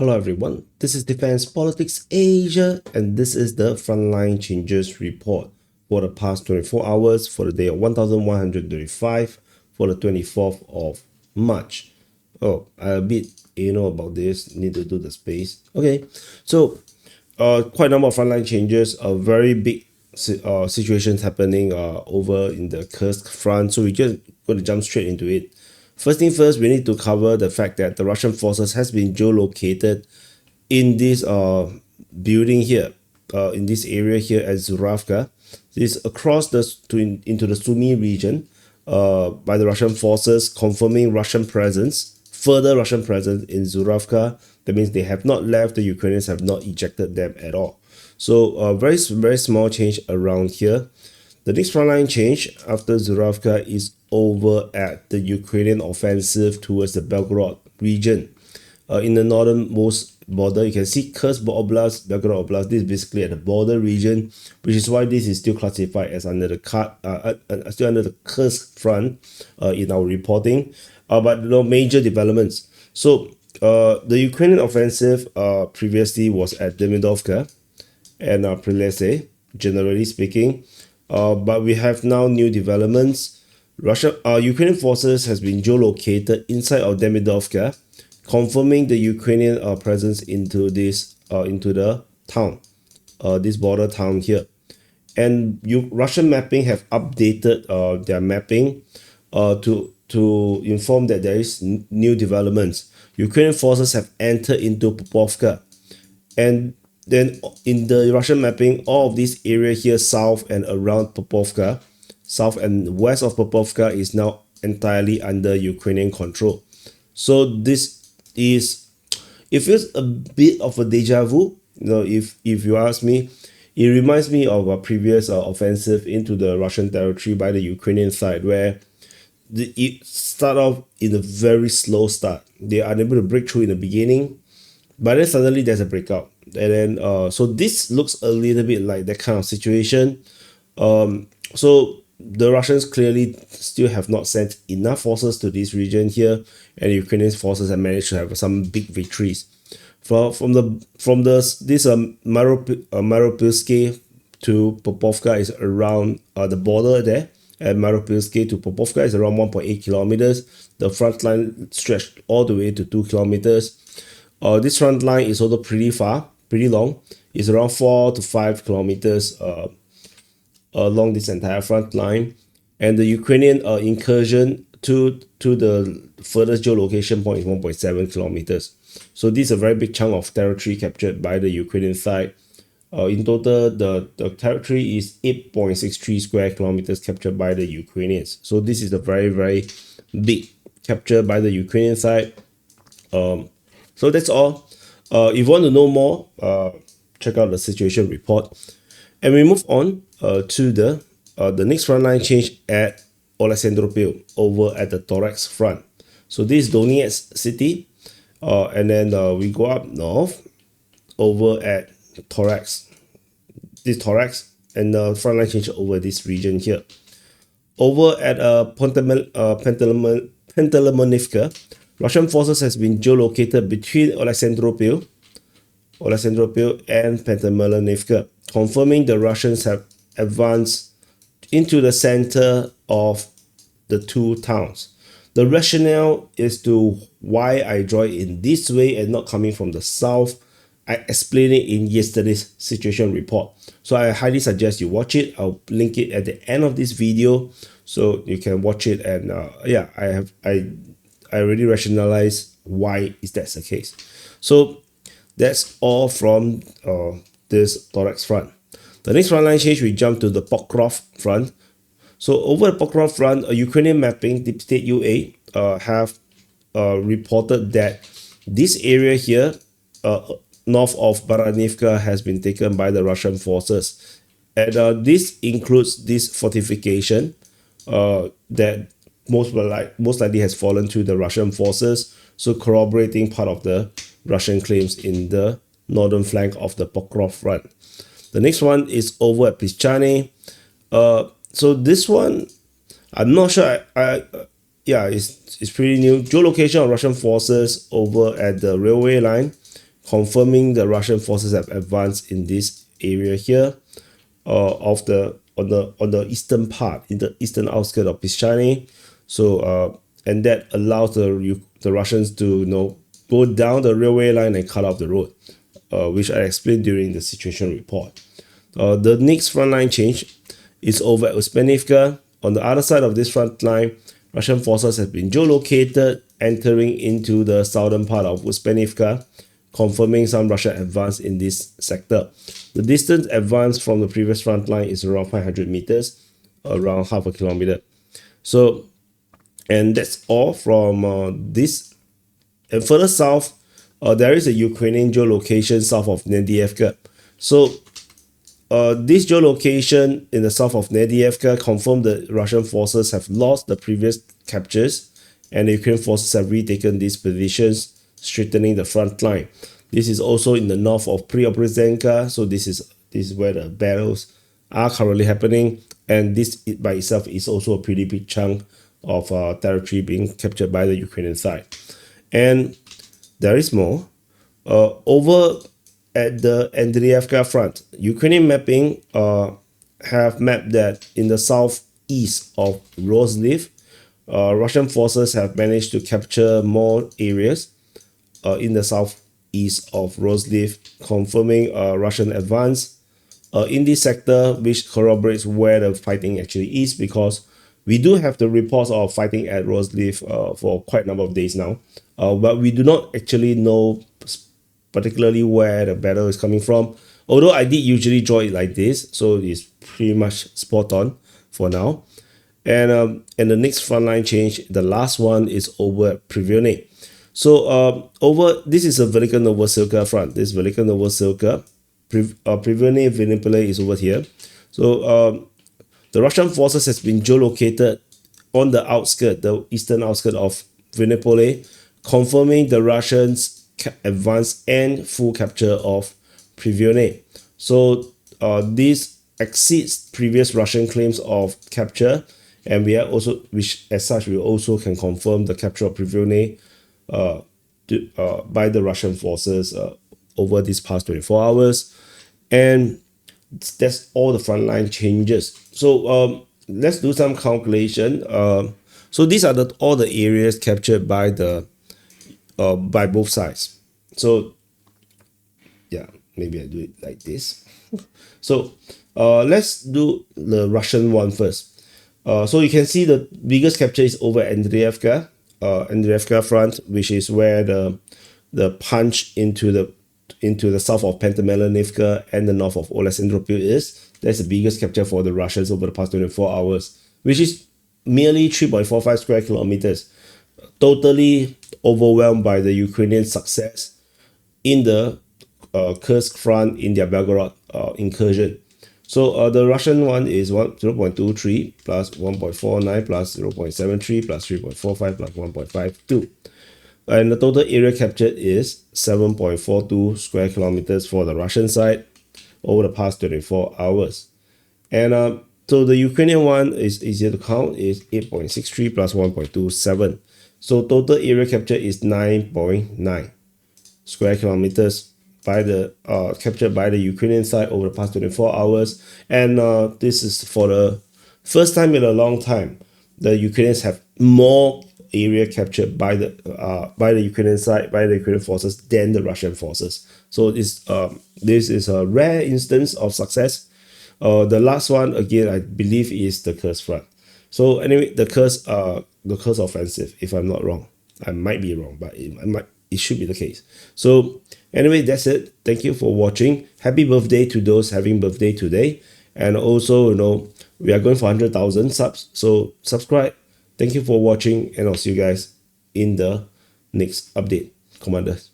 Hello everyone, this is Defense Politics Asia and this is the Frontline Changes Report for the past 24 hours for the day of 1135 for the 24th of March. Oh, I a bit about this, need to do the space. Okay, so quite a number of frontline changes, a very big situations happening over in the Kursk front, so we're just going to jump straight into it. First thing first, we need to cover the fact that the Russian forces has been geolocated in this building here, in this area here at Zuravka. This across into the Sumy region by the Russian forces, confirming further Russian presence in Zuravka. That means they have not left, the Ukrainians have not ejected them at all. So very small change around here. The next frontline change after Zuravka is over at the Ukrainian offensive towards the Belgorod region. In the northernmost border, you can see Kursk Oblast, Belgorod Oblast. This is basically at the border region, which is why this is still classified as under the Kursk front in our reporting. But no major developments. So the Ukrainian offensive previously was at Demidovka and Pryvilne, generally speaking. But we have now new developments. Ukrainian forces has been geolocated inside of Demidovka, confirming the Ukrainian presence into the town, this border town here. And Russian mapping have updated their mapping to inform that there is new developments. Ukrainian forces have entered into Popovka, and then in the Russian mapping, all of this area here south and around Popovka, south and west of Popovka is now entirely under Ukrainian control. So this is, it feels a bit of a deja vu. If you ask me, it reminds me of a previous offensive into the Russian territory by the Ukrainian side, where it start off in a very slow start. They are unable to break through in the beginning, but then suddenly there's a breakout. And then so this looks a little bit like that kind of situation. So the Russians clearly still have not sent enough forces to this region here, and the Ukrainian forces have managed to have some big victories. From this Maropilsky to Popovka is around the border there. At Maropilsky to Popovka is around 1.8 kilometers. The front line stretched all the way to 2 kilometers. This front line is also pretty long. It's around 4 to 5 kilometers along this entire front line. And the Ukrainian incursion to the furthest geolocation point is 1.7 kilometers. So this is a very big chunk of territory captured by the Ukrainian side. In total, the territory is 8.63 square kilometers captured by the Ukrainians. So this is a very, very big capture by the Ukrainian side. So that's all. If you want to know more, check out the situation report. And we move on to the next frontline change at Alexandropil over at the Torex front. So this is Donetsk city, and then we go up north over at Torex. This Torex, and the frontline change over this region here. Over at Pentelemonivka, Russian forces has been geolocated between Alexandropil and Pentelemonivka, confirming the Russians have advanced into the center of the two towns. The rationale is to why I draw it in this way and not coming from the south. I explained it in yesterday's situation report, so I highly suggest you watch it. I'll link it at the end of this video so you can watch it. And yeah, I already rationalize why is that the case. So that's all from this Torex front. The next frontline change, we jump to the Pokrov front. So over the Pokrov front, a Ukrainian mapping, Deep State UA have reported that this area here, north of Baranivka, has been taken by the Russian forces. And this includes this fortification that most likely has fallen to the Russian forces, so corroborating part of the Russian claims in the northern flank of the Pokrov front. The next one is over at Plischane. So this one, I'm not sure. Yeah, it's pretty new. Geolocation of Russian forces over at the railway line confirming the Russian forces have advanced in this area here, of the on the eastern part, in the eastern outskirts of Pischani. So and that allows the Russians to go down the railway line and cut off the road, which I explained during the situation report. The next frontline change is over at Uspenivka. On the other side of this front line, Russian forces have been geolocated, entering into the southern part of Uspenivka, confirming some Russian advance in this sector. The distance advanced from the previous front line is around 500 meters, around half a kilometer. So, and that's all from this. And further south, there is a Ukrainian geolocation south of Nedievka. So, this geolocation in the south of Nedievka confirmed that Russian forces have lost the previous captures, and the Ukrainian forces have retaken these positions, strengthening the front line. This is also in the north of Pryvilne, so this is where the battles are currently happening, and this by itself is also a pretty big chunk of territory being captured by the Ukrainian side. And there is more. Over at the Andriivka front, Ukrainian mapping have mapped that in the southeast of Rozhliv, Russian forces have managed to capture more areas in the southeast of Rozhliv, confirming Russian advance in this sector, which corroborates where the fighting actually is, because we do have the reports of fighting at Rozhliv for quite a number of days now, but we do not actually know particularly where the battle is coming from. Although I did usually draw it like this, so it's pretty much spot on for now. And the next frontline change, the last one, is over at Pryvilne. So this is a Velika Novosilka front. This Velika Novosilka, Pryvilne Vinnypole is over here. So the Russian forces has been geolocated on the outskirt, the eastern outskirt of Vinnypole, confirming the Russians' advance and full capture of Pryvilne. So this exceeds previous Russian claims of capture, and we are also, which as such, we also can confirm the capture of Pryvilne by the Russian forces over these past 24 hours. And that's all the frontline changes. So let's do some calculation. So these are all the areas captured by by both sides. So yeah, maybe I do it like this. So let's do the Russian one first. So you can see the biggest capture is over Andriivka, Andriivka front, which is where the punch into the south of Pentamelanivka and the north of Oleksandropil is. That's the biggest capture for the Russians over the past 24 hours, which is merely 3.45 square kilometers. Totally overwhelmed by the Ukrainian success in the Kursk front in their Belgorod incursion. So the Russian one is 0.23 plus 1.49 plus 0.73 plus 3.45 plus 1.52. And the total area captured is 7.42 square kilometers for the Russian side over the past 24 hours. And so the Ukrainian one is easier to count, is 8.63 plus 1.27. So total area capture is 9.9 square kilometers by the captured by the Ukrainian side over the past 24 hours. And this is for the first time in a long time the Ukrainians have more area captured by the Ukrainian side, by the Ukrainian forces, than the Russian forces. So this is a rare instance of success. The last one, again, I believe, is the Kursk front. So anyway, the Kursk offensive, if I'm not wrong. I might be wrong, but it should be the case. So anyway, that's it. Thank you for watching. Happy birthday to those having birthday today. And also, we are going for 100,000 subs. So subscribe. Thank you for watching, and I'll see you guys in the next update. Commanders.